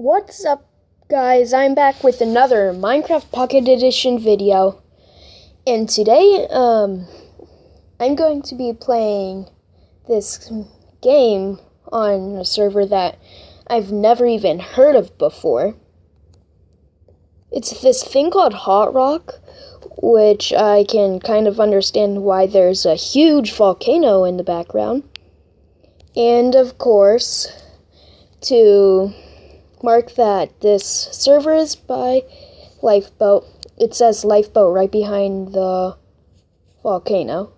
What's up, guys? I'm back with another Minecraft Pocket Edition video. And today, I'm going to be playing this game on a server that I've never even heard of before. It's this thing called Hot Rock, which I can kind of understand why there's a huge volcano in the background. And of course, to mark that this server is by Lifeboat. It says Lifeboat right behind the volcano,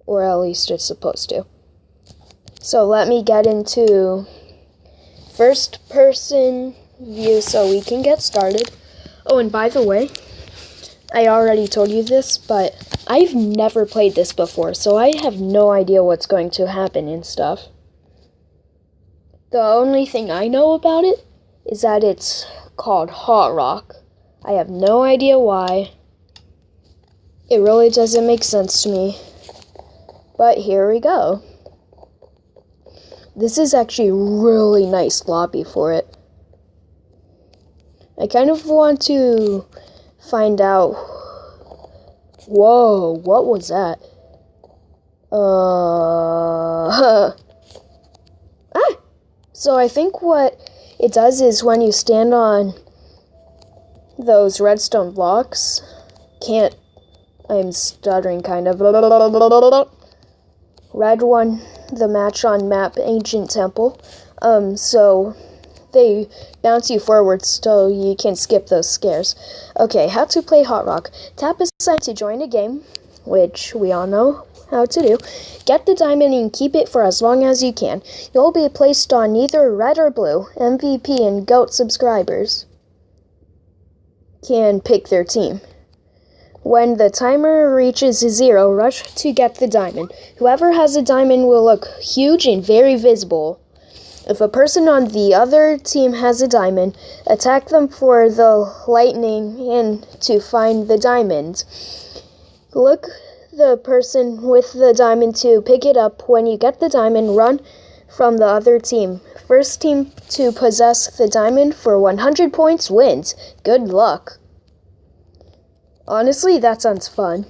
or at least it's supposed to. So let me get into first person view so we can get started. Oh, and by the way, I already told you this, but I've never played this before, so I have no idea what's going to happen and stuff. The only thing I know about it is that it's called Hot Rock. I have no idea why. It really doesn't make sense to me. But here we go. This is actually a really nice lobby for it. I kind of want to find out... Whoa, what was that? So I think what it does is when you stand on those redstone blocks, I'm stuttering kind of. Red one, the match on map, Ancient Temple. So they bounce you forward so you can skip those scares. Okay, how to play Hot Rock. Tap aside to join a game, which we all know how to do. Get the diamond and keep it for as long as you can. You'll be placed on either red or blue. MVP and GOAT subscribers can pick their team. When the timer reaches 0, rush to get the diamond. Whoever has a diamond will look huge and very visible. If a person on the other team has a diamond, attack them for the lightning and to find the diamond. Look the person with the diamond to pick it up. When you get the diamond, run from the other team. First team to possess the diamond for 100 points wins. Good luck. Honestly, that sounds fun.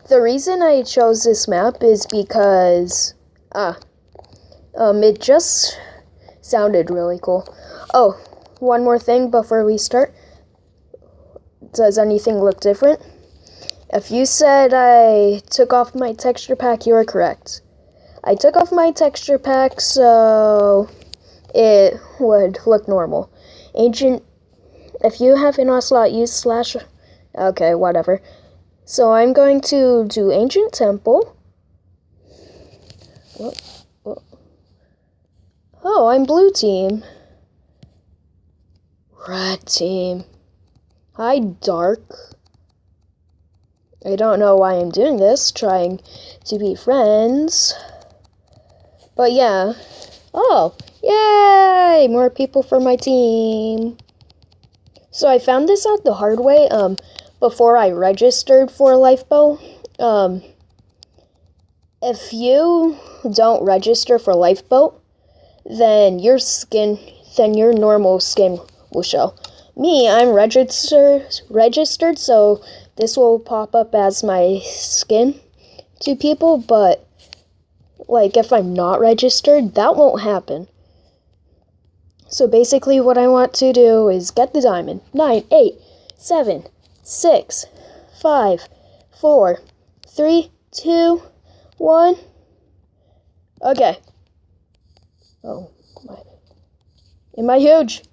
The reason I chose this map is because it just sounded really cool. Oh, one more thing before we start. Does anything look different? If you said I took off my texture pack, you are correct. I took off my texture pack so it would look normal. If you have an ocelot, use /. Okay, whatever. So I'm going to do Ancient Temple. Whoa. Oh, I'm blue team. Red team. Hi, Dark. I don't know why I'm doing this, trying to be friends. But yeah. Oh, yay! More people for my team. So I found this out the hard way, before I registered for Lifeboat. If you don't register for Lifeboat, then your normal skin will show. Me, I'm registered, so this will pop up as my skin to people, but like if I'm not registered, that won't happen. So basically what I want to do is get the diamond. 9, 8, 7, 6, 5, 4, 3, 2, 1. Okay. Oh, am I huge?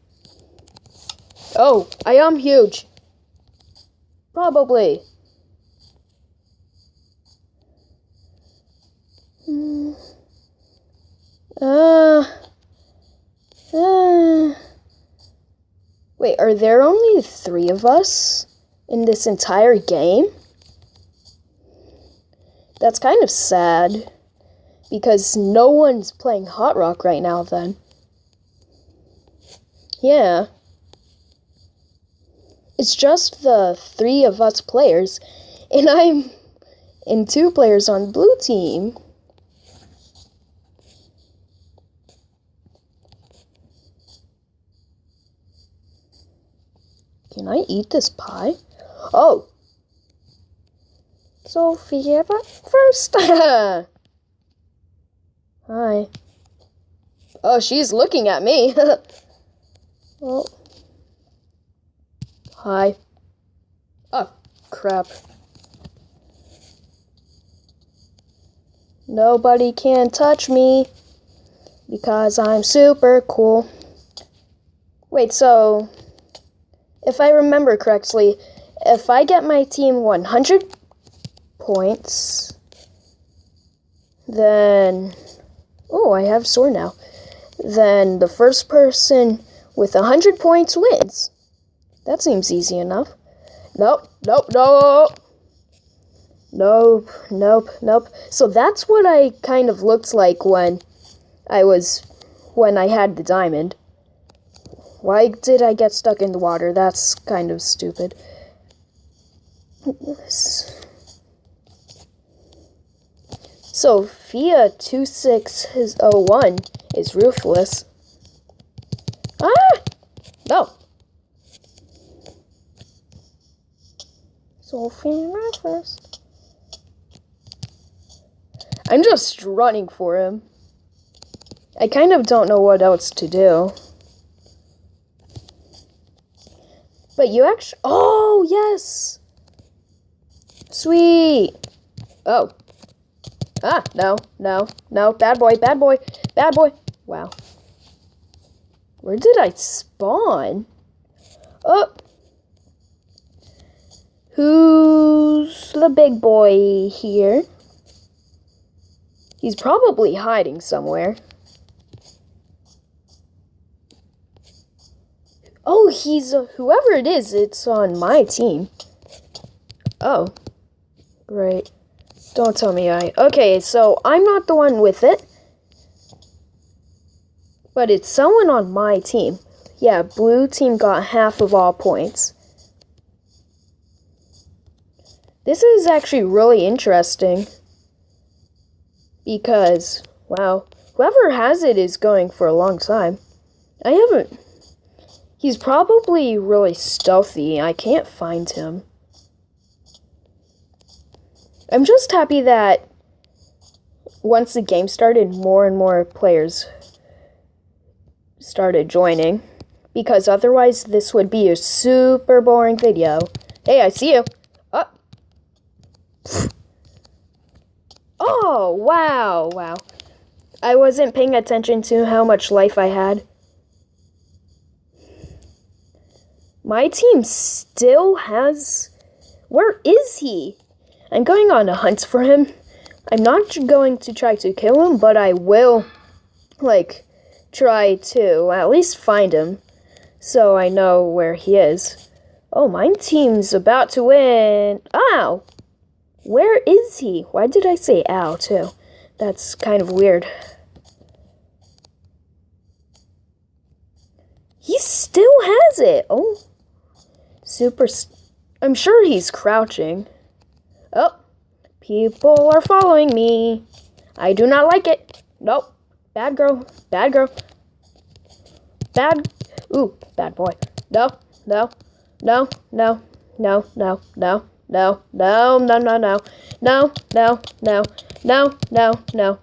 Oh, I am huge. Probably. Wait, are there only 3 of us in this entire game? That's kind of sad, because no one's playing Hot Rock right now then. Yeah. It's just the 3 of us players, and I'm in 2 players on blue team. Can I eat this pie? Oh! Sophia first! Hi. Oh, she's looking at me. Oh. Hi. Oh, crap. Nobody can touch me because I'm super cool. Wait, so if I remember correctly, if I get my team 100 points, then, oh, I have sword now. Then the first person with 100 points wins. That seems easy enough. Nope, nope, nope. Nope, nope, nope. So that's what I kind of looked like when I had the diamond. Why did I get stuck in the water? That's kind of stupid. Sophia 2601 is ruthless. Ah! No. Sophia first. I'm just running for him. I kind of don't know what else to do. But you actually... Oh, yes! Sweet! Oh. Ah, no, no, no. Bad boy, bad boy, bad boy. Wow. Where did I spawn? Oh. Who's the big boy here? He's probably hiding somewhere. Oh, he's whoever it is, it's on my team. Oh, great. Don't tell me okay, so I'm not the one with it. But it's someone on my team. Yeah, blue team got half of all points. This is actually really interesting. Because, wow, whoever has it is going for a long time. I haven't... He's probably really stealthy. I can't find him. I'm just happy that once the game started, more and more players started joining. Because otherwise, this would be a super boring video. Hey, I see you. Oh. Oh, wow, wow. I wasn't paying attention to how much life I had. My team still has... Where is he? I'm going on a hunt for him. I'm not going to try to kill him, but I will, try to at least find him. So I know where he is. Oh, my team's about to win. Ow! Where is he? Why did I say ow, too? That's kind of weird. He still has it. Oh. I'm sure he's crouching. Oh. People are following me. I do not like it. Nope. Bad girl. Bad girl. Bad. Ooh, bad boy. No, no, no, no, no, no, no. No, no, no, no, no, no, no, no, no, no, no.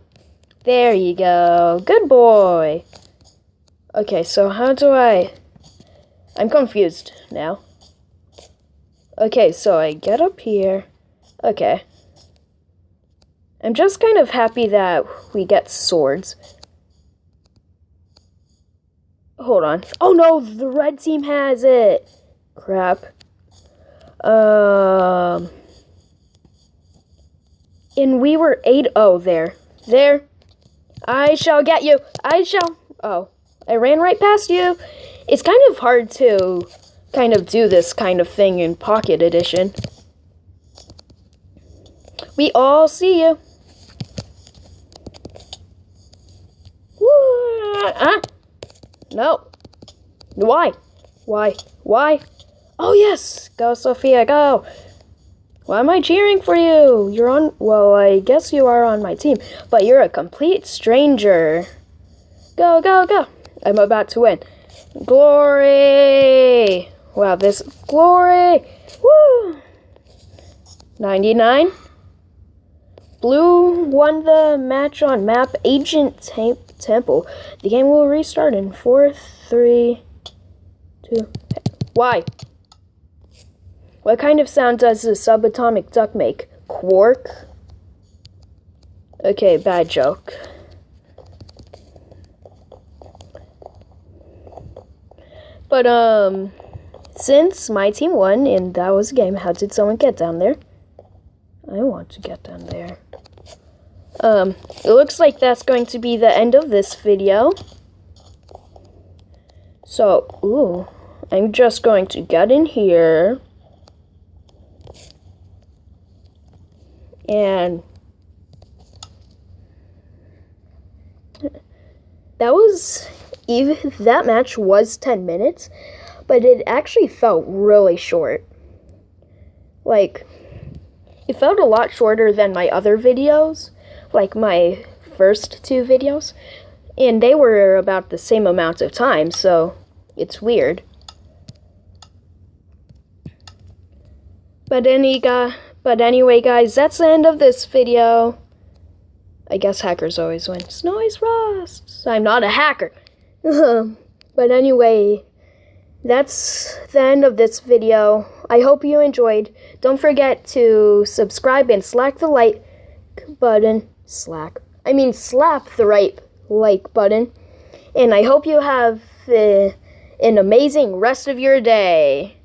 There you go. Good boy. Okay, so how do I'm confused now. Okay, so I get up here. Okay. I'm just kind of happy that we get swords. Hold on. Oh no, the red team has it. Crap. And we were 8. Oh, there. There. I shall get you. I shall. Oh, I ran right past you. It's kind of hard to kind of do this kind of thing in Pocket Edition. We all see you. No. Why? Why? Why? Oh, yes! Go, Sophia, go! Why am I cheering for you? You're on... Well, I guess you are on my team, but you're a complete stranger. Go, go, go! I'm about to win. Glory! Wow, this glory! Woo! 99. Blue won the match on map Ancient Temple. The game will restart in 4, 3, 2. Why? What kind of sound does a subatomic duck make? Quark? Okay, bad joke. But, since my team won and that was a game, how did someone get down there? I want to get down there. It looks like that's going to be the end of this video. So, ooh, I'm just going to get in here. And that match was 10 minutes, but it actually felt really short. Like, it felt a lot shorter than my other videos, like my first 2 videos, and they were about the same amount of time, so it's weird. But anyway, guys, that's the end of this video. I guess hackers always win. Snowy's Rust. I'm not a hacker. But anyway, that's the end of this video. I hope you enjoyed. Don't forget to subscribe and slap the like button. Slap the right like button. And I hope you have an amazing rest of your day.